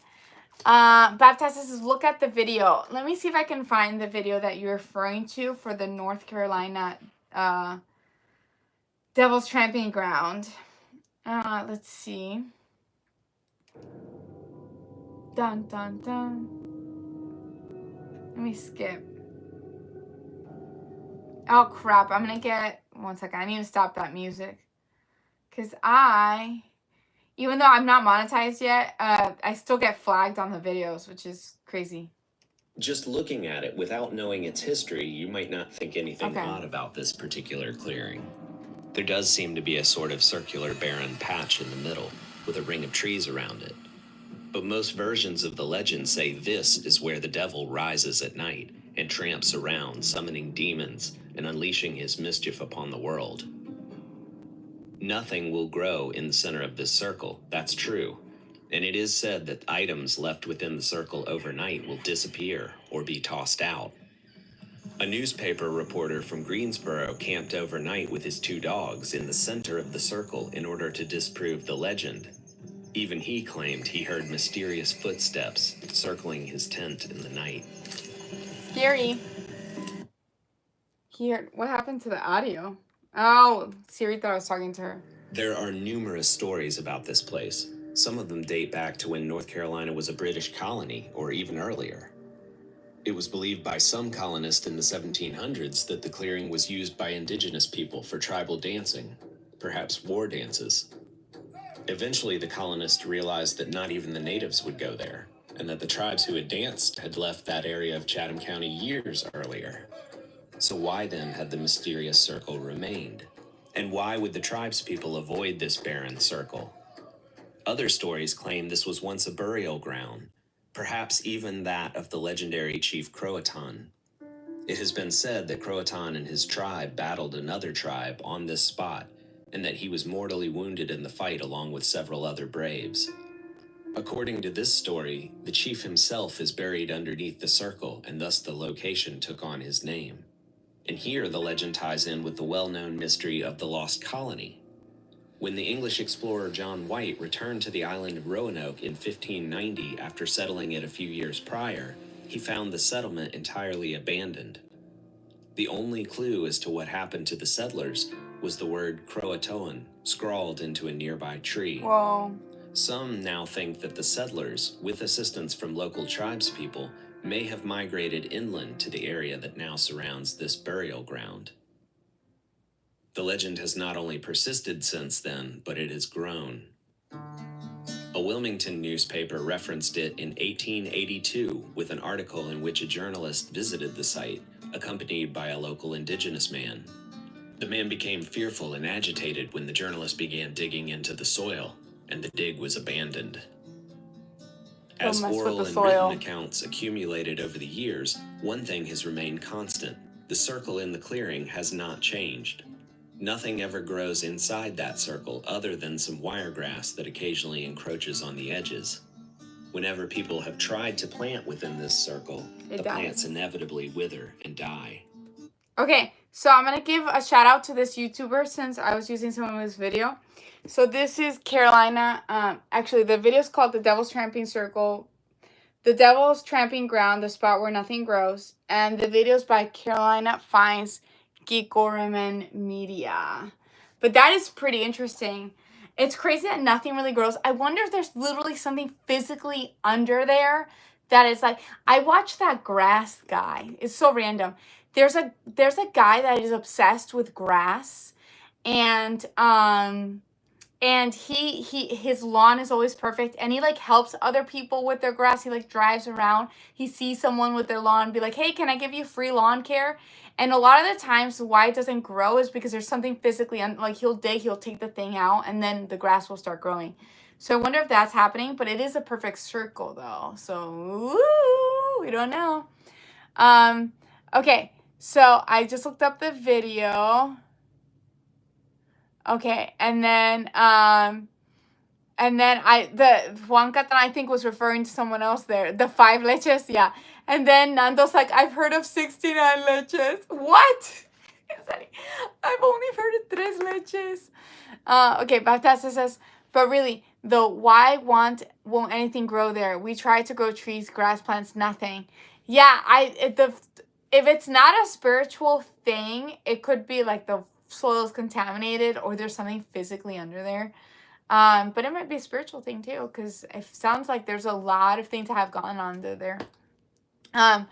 Baptista says, look at the video. Let me see if I can find the video that you're referring to for the North Carolina, Devil's Tramping Ground. Let's see. Dun, dun, dun. Let me skip. Oh, crap. I'm going to get... One second. I need to stop that music. Because even though I'm not monetized yet, I still get flagged on the videos, which is crazy. Just looking at it without knowing its history, you might not think anything odd about this particular clearing. There does seem to be a sort of circular barren patch in the middle, with a ring of trees around it. But most versions of the legend say this is where the devil rises at night and tramps around, summoning demons and unleashing his mischief upon the world. Nothing will grow in the center of this circle, that's true. And it is said that items left within the circle overnight will disappear or be tossed out. A newspaper reporter from Greensboro camped overnight with his 2 dogs in the center of the circle in order to disprove the legend. Even he claimed he heard mysterious footsteps circling his tent in the night. Scary. What happened to the audio? Oh, Siri thought I was talking to her. There are numerous stories about this place. Some of them date back to when North Carolina was a British colony, or even earlier. It was believed by some colonists in the 1700s that the clearing was used by indigenous people for tribal dancing, perhaps war dances. Eventually, the colonists realized that not even the natives would go there, and that the tribes who had danced had left that area of Chatham County years earlier. So why then had the mysterious circle remained? And why would the tribespeople avoid this barren circle? Other stories claim this was once a burial ground, perhaps even that of the legendary chief Croatan. It has been said that Croatan and his tribe battled another tribe on this spot, and that he was mortally wounded in the fight along with several other braves. According to this story, the chief himself is buried underneath the circle, and thus the location took on his name. And here the legend ties in with the well-known mystery of the lost colony. When the English explorer John White returned to the island of Roanoke in 1590 after settling it a few years prior, he found the settlement entirely abandoned. The only clue as to what happened to the settlers was the word Croatoan scrawled into a nearby tree. Whoa. Some now think that the settlers, with assistance from local tribespeople, may have migrated inland to the area that now surrounds this burial ground. The legend has not only persisted since then, but it has grown. A Wilmington newspaper referenced it in 1882 with an article in which a journalist visited the site, accompanied by a local indigenous man. The man became fearful and agitated when the journalist began digging into the soil, and the dig was abandoned. As oral and written accounts accumulated over the years, one thing has remained constant. The circle in the clearing has not changed. Nothing ever grows inside that circle other than some wiregrass that occasionally encroaches on the edges. Whenever people have tried to plant within this circle, the plants inevitably wither and die. Okay, so I'm going to give a shout out to this YouTuber since I was using some of his video. So this is Carolina. Actually, the video is called The Devil's Tramping Circle. The Devil's Tramping Ground, the spot where nothing grows. And the video is by Carolina Finds Geekoraman Media. But that is pretty interesting. It's crazy that nothing really grows. I wonder if there's literally something physically under there that is like, I watched that grass guy. It's so random. There's a guy that is obsessed with grass, and his lawn is always perfect, and he like helps other people with their grass. He like drives around, he sees someone with their lawn, be like, hey, can I give you free lawn care? And a lot of the times why it doesn't grow is because there's something physically like he'll take the thing out, and then the grass will start growing. So I wonder if that's happening, but it is a perfect circle though, so we don't know. Okay, so I just looked up the video. Okay, and then Juan Catan, I think, was referring to someone else there. The 5 leches, yeah. And then Nando's like, I've heard of 69 leches. What? I've only heard of 3 leches. Okay, Baptista says, but really, though, why won't anything grow there? We try to grow trees, grass, plants, nothing. Yeah, if it's not a spiritual thing, it could be like the soil is contaminated or there's something physically under there. But it might be a spiritual thing too, because it sounds like there's a lot of things that have gone on there. Juan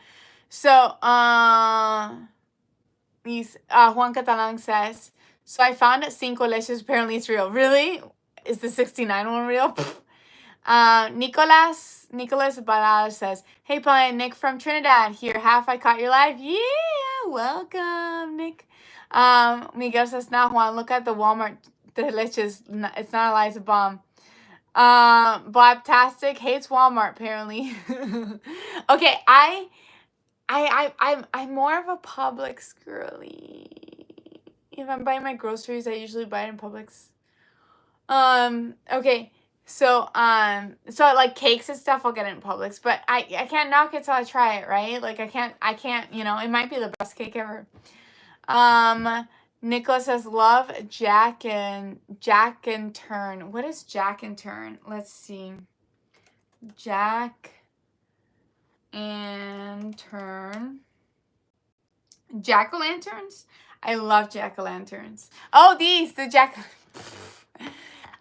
Catalan says, so I found that 5 leches, apparently it's real. Really? Is the 69 one real? Nicholas Balal says, hey, Pauline, Nick from Trinidad here. Half I caught your live. Yeah, welcome, Nick. Miguel says, now Juan, look at the Walmart 3 leches. It's not a lie, it's a bomb. Blabtastic hates Walmart, apparently. Okay, I'm more of a Publix girly. If I'm buying my groceries, I usually buy it in Publix. Okay. So like cakes and stuff I'll get in Publix, but I can't knock it till I try it, right? Like I can't, it might be the best cake ever. Nicholas says love Jack and Turn. What is Jack and Turn? Let's see. Jack and Turn. Jack-o'-lanterns? I love jack-o'-lanterns. Oh, the jack.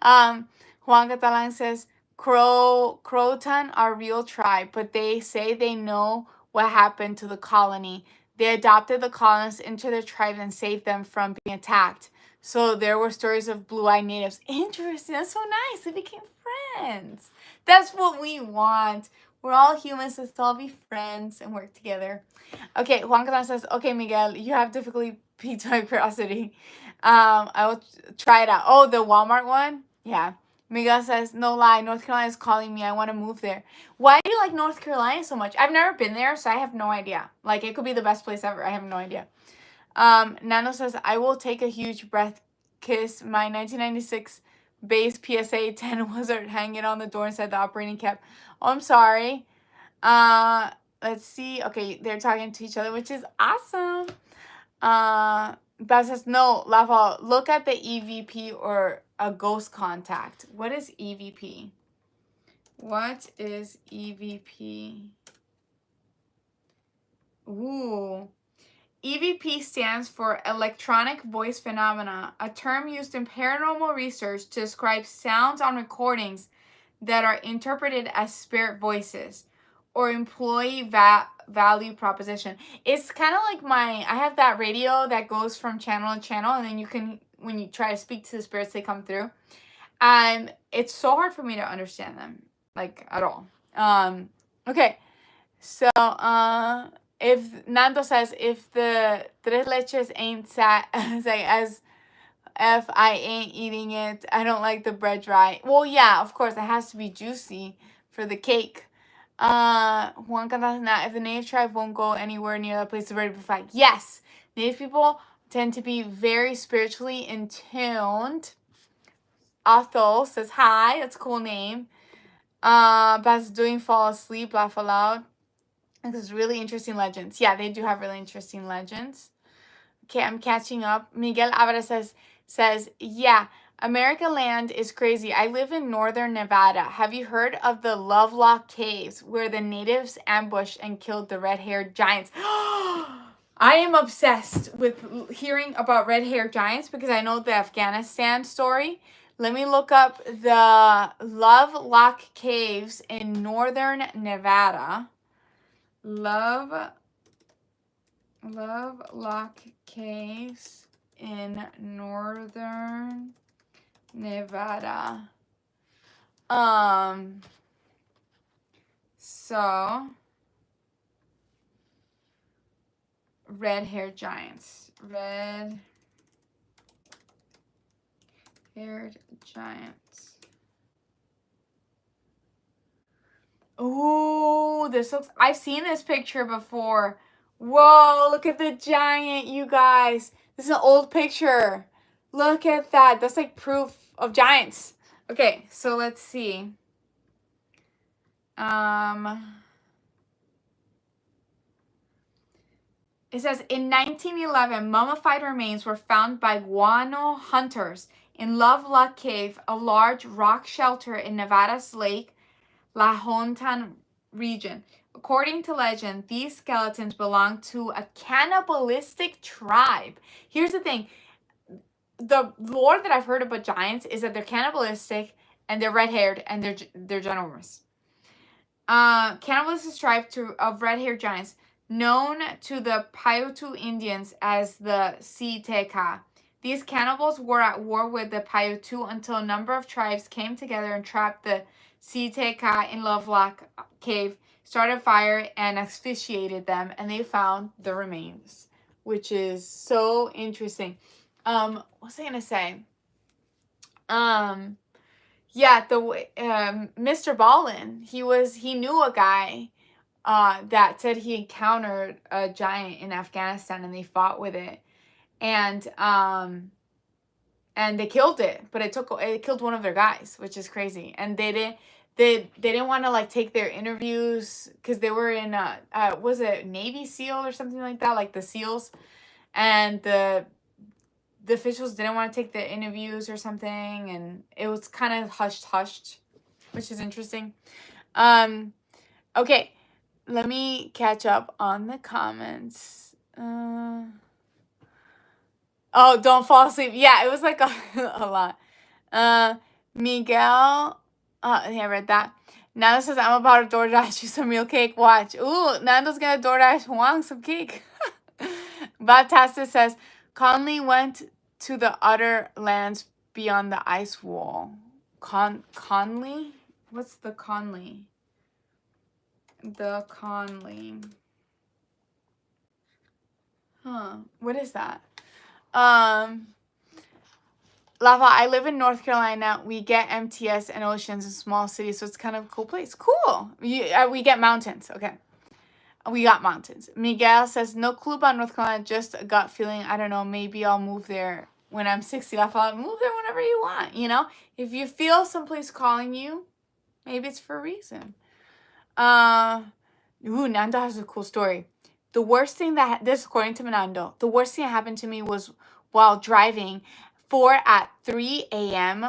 Juan Catalan says Croton are real tribe, but they say they know what happened to the colony. They adopted the colonists into their tribe and saved them from being attacked. So there were stories of blue-eyed natives. Interesting. That's so nice. They became friends. That's what we want. We're all humans. Let's all be friends and work together. Okay, Juan Catalan says, okay, Miguel, you have difficulty piqued my curiosity. I will try it out. Oh, the Walmart one? Yeah. Miguel says, no lie, North Carolina is calling me. I want to move there. Why do you like North Carolina so much? I've never been there, so I have no idea. Like, it could be the best place ever. I have no idea. Nano says, I will take a huge breath, kiss my 1996 base PSA 10 wizard hanging on the door inside the operating cap. Oh, I'm sorry. Let's see. Okay, they're talking to each other, which is awesome. Beth says, no, Laval, look at the EVP or a ghost contact. What is EVP? What is EVP? Ooh. EVP stands for Electronic Voice Phenomena, a term used in paranormal research to describe sounds on recordings that are interpreted as spirit voices or employee value proposition. It's kind of like I have that radio that goes from channel to channel, and then you can, when you try to speak to the spirits, they come through. And it's so hard for me to understand them, like, at all. Okay. So, if Nando says, if the tres leches ain't as if I ain't eating it, I don't like the bread dry. Well, yeah, of course, it has to be juicy for the cake. Juan Cantasana, if the native tribe won't go anywhere near that place, it's ready to flag. Yes, native people tend to be very spiritually in tuned. Athol says hi. That's a cool name. Bas doing fall asleep, laugh aloud. This is really interesting legends. Yeah, they do have really interesting legends. Okay, I'm catching up. Miguel Alvarez says, yeah, America land is crazy. I live in northern Nevada. Have you heard of the Lovelock Caves where the natives ambushed and killed the red-haired giants? I am obsessed with hearing about red-haired giants because I know the Afghanistan story. Let me look up the Lovelock Caves in northern Nevada. Lovelock Caves in northern Nevada. So red-haired giants. Red-haired giants. Ooh, this looks, I've seen this picture before. Whoa, look at the giant, you guys. This is an old picture. Look at that. That's like proof of giants. Okay, so let's see. It says, in 1911, mummified remains were found by guano hunters in Lovelock Cave, a large rock shelter in Nevada's Lake La Hontan region. According to legend, these skeletons belong to a cannibalistic tribe. Here's the thing. The lore that I've heard about giants is that they're cannibalistic and they're red-haired and they're ginormous. Cannibalistic tribe of red-haired giants, known to the Paiute Indians as the Siteka. These cannibals were at war with the Paiute until a number of tribes came together and trapped the Siteka in Lovelock Cave, started fire, and asphyxiated them, and they found the remains, which is so interesting. What was I gonna say? Yeah, Mr. Ballin, he knew a guy that said he encountered a giant in Afghanistan and they fought with it. And and they killed it, but it killed one of their guys, which is crazy. And they didn't want to like take their interviews because they were in was it Navy SEAL or something like that, like the SEALs, and the officials didn't want to take the interviews or something, and it was kind of hushed, which is interesting. Okay, let me catch up on the comments. Oh, don't fall asleep. Yeah, it was like a lot. Miguel, yeah, I read that. Nando says, I'm about to DoorDash you some real cake. Watch. Ooh, Nando's gonna DoorDash Juan some cake. Batasta says, Conley went to the utter lands beyond the ice wall. Conley? What's the Conley? The Conley. Huh. What is that? Lava, I live in North Carolina. We get MTS and oceans in small cities, so it's kind of a cool place. Cool. We get mountains. Okay. We got mountains. Miguel says, no clue about North Carolina, just a gut feeling. I don't know. Maybe I'll move there when I'm 60. Lava, move there whenever you want. You know, if you feel someplace calling you, maybe it's for a reason. Nando has a cool story. The worst thing this according to Nando, the worst thing that happened to me was while driving at 3 a.m.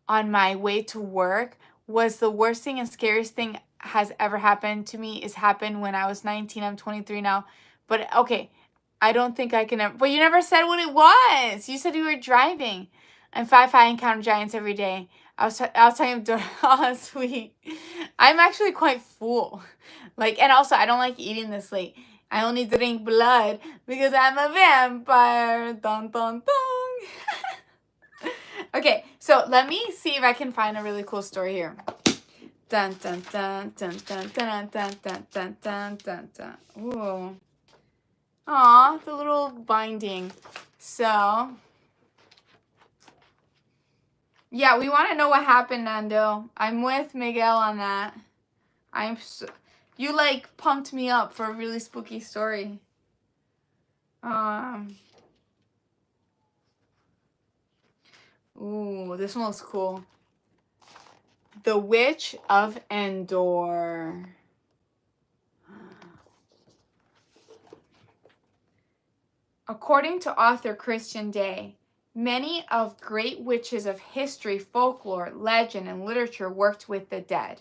on my way to work was the worst thing and scariest thing has ever happened to me. Is happened when I was 19. I'm 23 now. But okay, I don't think I can ever. But you never said what it was. You said you were driving. And I encounter giants every day. I was telling him, oh, sweet. I'm actually quite full. Like, and also I don't like eating this late. I only drink blood because I'm a vampire. Dun dun dun. Okay, so let me see if I can find a really cool story here. Dun dun dun dun dun dun dun dun dun dun dun dun. Ooh. Aw, the little binding. So, yeah, we want to know what happened, Nando. I'm with Miguel on that. You like pumped me up for a really spooky story. Ooh, this one looks cool. The Witch of Endor. According to author Christian Day, many of great witches of history, folklore, legend, and literature worked with the dead.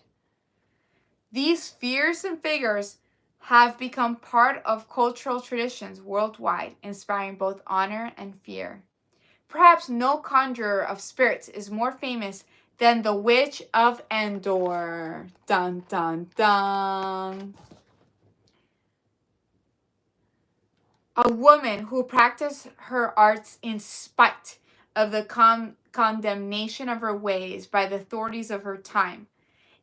These fearsome figures have become part of cultural traditions worldwide, inspiring both honor and fear. Perhaps no conjurer of spirits is more famous than the Witch of Endor. Dun, dun, dun. A woman who practiced her arts in spite of the condemnation of her ways by the authorities of her time.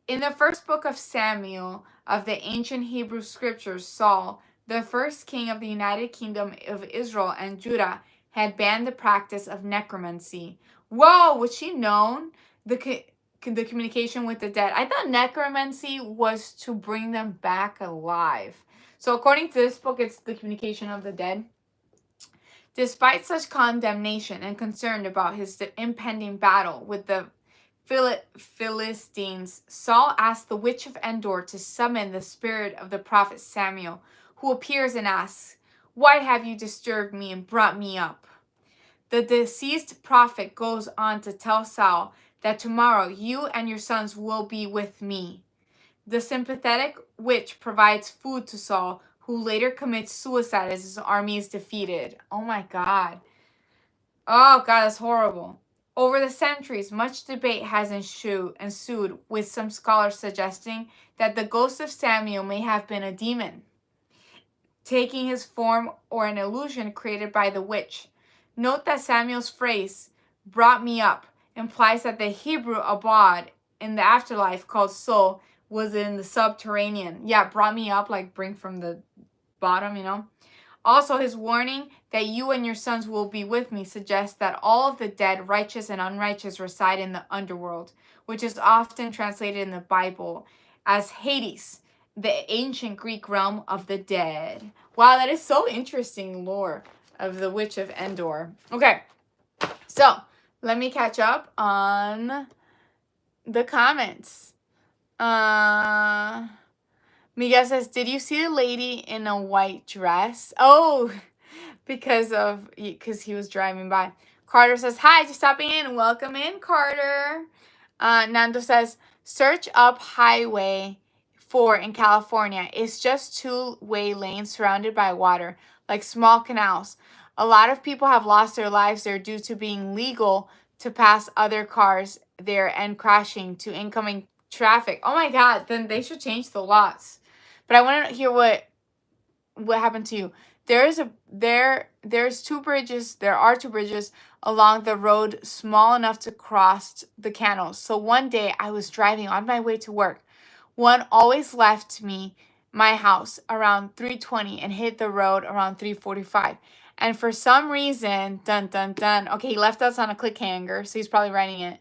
In the first book of Samuel of the ancient Hebrew scriptures, Saul, the first king of the United Kingdom of Israel and Judah, had banned the practice of necromancy. Whoa, was she known? The communication with the dead. I thought necromancy was to bring them back alive. So according to this book, it's the communication of the dead. Despite such condemnation and concern about his impending battle with the Philistines, Saul asked the Witch of Endor to summon the spirit of the prophet Samuel, who appears and asks, "Why have you disturbed me and brought me up?" The deceased prophet goes on to tell Saul that tomorrow you and your sons will be with me. The sympathetic witch provides food to Saul, who later commits suicide as his army is defeated. Oh my God. Oh God, that's horrible. Over the centuries, much debate has ensued, with some scholars suggesting that the ghost of Samuel may have been a demon, taking his form or an illusion created by the witch. Note that Samuel's phrase, "brought me up," implies that the Hebrew abad in the afterlife called soul was in the subterranean. Yeah, brought me up, like bring from the bottom, you know. Also, his warning that you and your sons will be with me suggests that all of the dead, righteous and unrighteous, reside in the underworld, which is often translated in the Bible as Hades, the ancient Greek realm of the dead. Wow, that is so interesting lore of the Witch of Endor. Okay, so let me catch up on the comments. Miguel says, did you see the lady in a white dress? Oh, because he was driving by. Carter says, hi, just stopping in. Welcome in, Carter. Nando says, search up Highway 4 in California. It's just two-way lanes surrounded by water, like small canals. A lot of people have lost their lives there due to being legal to pass other cars there and crashing to incoming traffic. Oh my God, then they should change the laws. But I want to hear what happened to you. There's two bridges. There are two bridges along the road small enough to cross the canals. So one day I was driving on my way to work. One always left my house around 3:20 and hit the road around 3:45. And for some reason, dun dun dun. Okay, he left us on a cliffhanger, so he's probably writing it.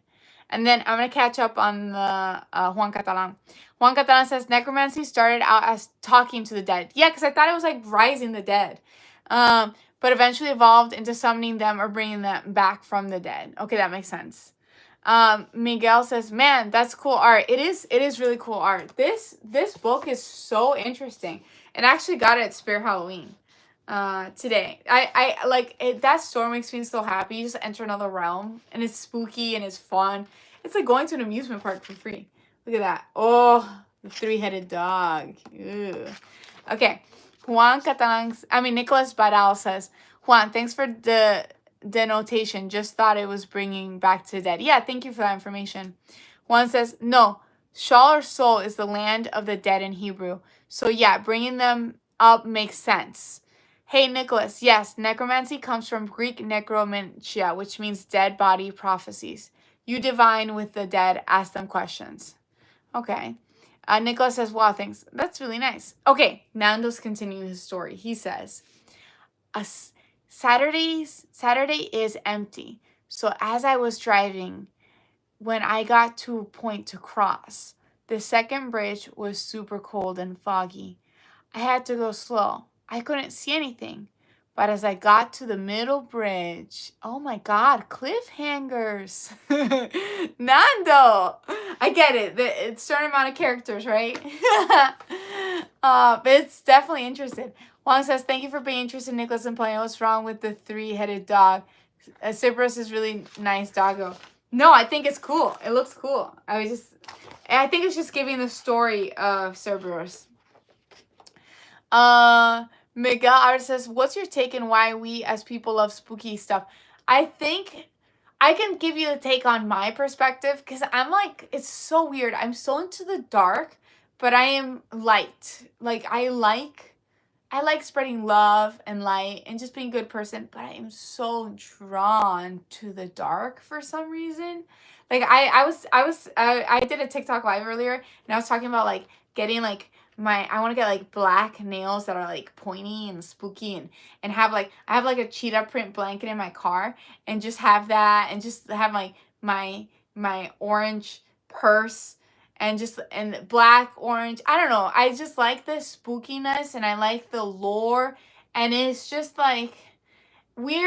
And then I'm gonna catch up on the Juan Catalan. Juan Catalan says necromancy started out as talking to the dead. Yeah, because I thought it was like rising the dead, but eventually evolved into summoning them or bringing them back from the dead. Okay, that makes sense. Miguel says, "Man, that's cool art. It is really cool art. This book is so interesting. And I actually got it at Spare Halloween today. I like it. That store makes me so happy. You just enter another realm, and it's spooky and it's fun. It's like going to an amusement park for free. Look at that. Oh, the three-headed dog. Ew. Okay. Nicholas Badal says, Juan, thanks for the denotation. Just thought it was bringing back to the dead. Yeah, thank you for that information. Juan says, no, Shal or Sol is the land of the dead in Hebrew. So yeah, bringing them up makes sense. Hey, Nicholas, yes, necromancy comes from Greek necromancia, which means dead body prophecies. You divine with the dead, ask them questions. Okay. Nicholas says, wow, thanks. That's really nice. Okay, Nando's continuing his story. He says, Saturday is empty. So as I was driving, when I got to a point to cross, the second bridge was super cold and foggy. I had to go slow. I couldn't see anything. But as I got to the middle bridge, oh my God, cliffhangers. Nando. I get it. It's a certain amount of characters, right? But it's definitely interesting. Juan says, thank you for being interested, Nicholas, and playing. What's wrong with the three-headed dog? Cerberus is really nice doggo. No, I think it's cool. It looks cool. I think it's just giving the story of Cerberus. Miguel Art says, what's your take on why we as people love spooky stuff? I think I can give you a take on my perspective because I'm like, it's so weird. I'm so into the dark, but I am light. Like I like spreading love and light and just being a good person, but I am so drawn to the dark for some reason. Like I did a TikTok live earlier and I was talking about like getting like I want to get like black nails that are like pointy and spooky and have like I have like a cheetah print blanket in my car and just have that and just have like my orange purse and black, orange. I don't know. I just like the spookiness and I like the lore, and it's just like we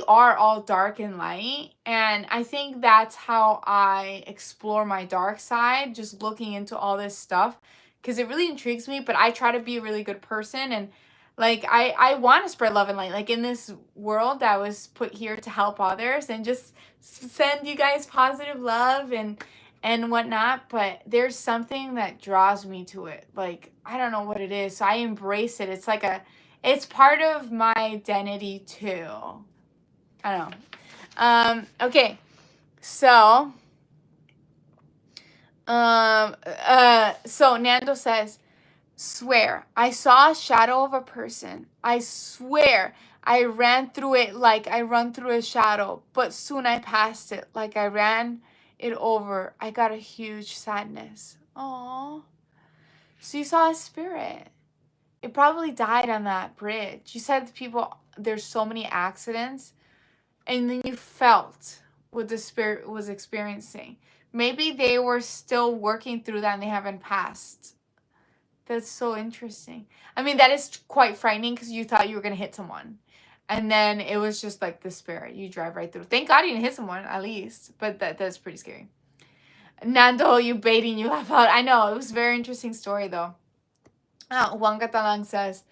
are all dark and light, and I think that's how I explore my dark side, just looking into all this stuff because it really intrigues me, but I try to be a really good person and like I want to spread love and light. Like in this world I was put here to help others and just send you guys positive love and whatnot, but there's something that draws me to it. Like, I don't know what it is. So I embrace it. It's like it's part of my identity too. I don't know. Okay. So, so Nando says, swear, I saw a shadow of a person. I swear, I ran through it like I run through a shadow, but soon I passed it like I ran it over. I got a huge sadness. Aww. So you saw a spirit. It probably died on that bridge. You said there's so many accidents, and then you felt what the spirit was experiencing. Maybe they were still working through that and they haven't passed. That's so interesting. I mean, that is quite frightening because you thought you were going to hit someone. And then it was just like the spirit. You drive right through. Thank God you didn't hit someone, at least. But that's pretty scary. Nando, you baiting, you laugh out. I know. It was a very interesting story, though. Juan Catalan says,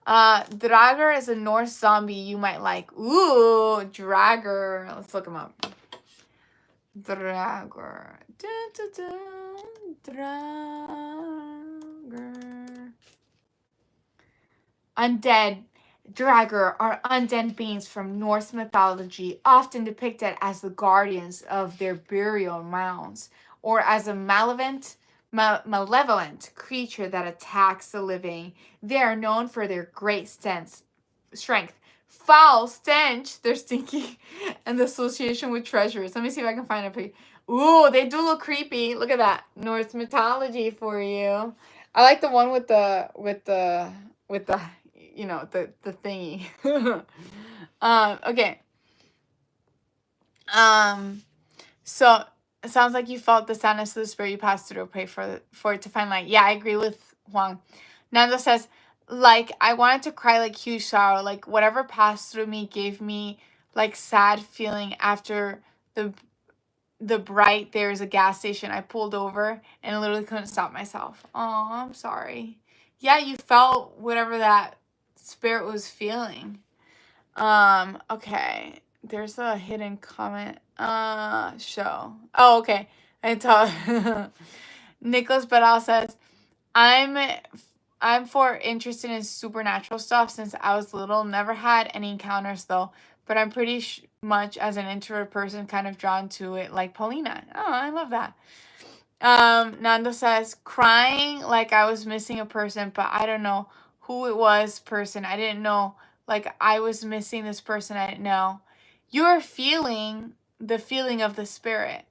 Draugr is a Norse zombie you might like. Ooh, Draugr. Let's look him up. Draugr. Draugr. Undead. Draugr are undead beings from Norse mythology, often depicted as the guardians of their burial mounds, or as a malevolent creature that attacks the living. They are known for their great strength, foul stench, they're stinky, and the association with treasures. Let me see if I can find a picture. Ooh, they do look creepy. Look at that. Norse mythology for you. I like the one with the you know, the thingy. Okay. So it sounds like you felt the sadness of the spirit you passed through. Pray for it to find light. Yeah, I agree with Juan. Nando says, like, I wanted to cry, like, huge sorrow. Like, whatever passed through me gave me, like, sad feeling after the bright, there's a gas station. I pulled over and literally couldn't stop myself. Oh, I'm sorry. Yeah, you felt whatever that spirit was feeling. Okay. There's a hidden comment. Show. Oh, okay. I tell Nicholas Bedell says, I'm for interested in supernatural stuff since I was little. Never had any encounters though, but I'm pretty much as an introvert person kind of drawn to it like Paulina. Oh, I love that. Nando says, crying like I was missing a person, but I don't know who it was person. I didn't know, like I was missing this person I didn't know. You're feeling the feeling of the spirit,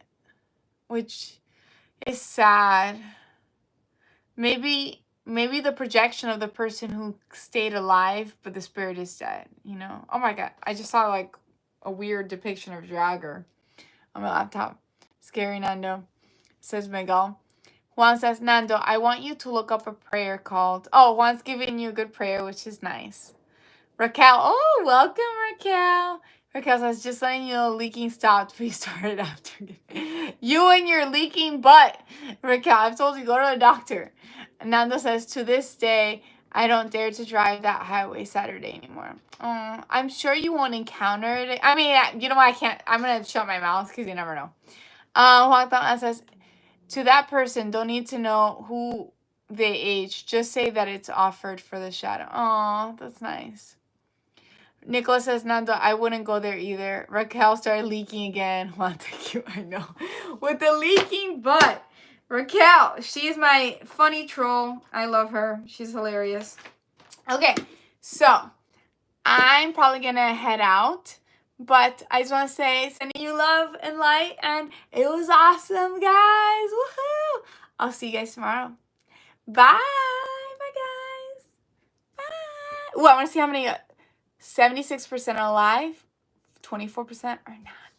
which is sad. Maybe the projection of the person who stayed alive, but the spirit is dead, you know? Oh my God. I just saw like a weird depiction of Draugr on my laptop. Scary, Nando, says Miguel. Juan says, Nando, I want you to look up a prayer called... Oh, Juan's giving you a good prayer, which is nice. Raquel. Oh, welcome, Raquel. Raquel says, just letting you know, leaking stopped. Please start it after. You and your leaking butt. Raquel, I've told you, go to the doctor. Nando says, to this day, I don't dare to drive that highway Saturday anymore. I'm sure you won't encounter it. I mean, you know what? I can't. I'm going to shut my mouth because you never know. Juan Tana says, to that person, don't need to know who they age. Just say that it's offered for the shadow. Oh, that's nice. Nicholas says, Nando, I wouldn't go there either. Raquel started leaking again. Well, thank you. I know. With the leaking butt. Raquel, she's my funny troll. I love her. She's hilarious. Okay, so I'm probably going to head out. But I just want to say, sending you love and light. And it was awesome, guys. Woohoo! I'll see you guys tomorrow. Bye. Bye, guys. Bye. Ooh, I want to see how many... 76% alive, 24% are not.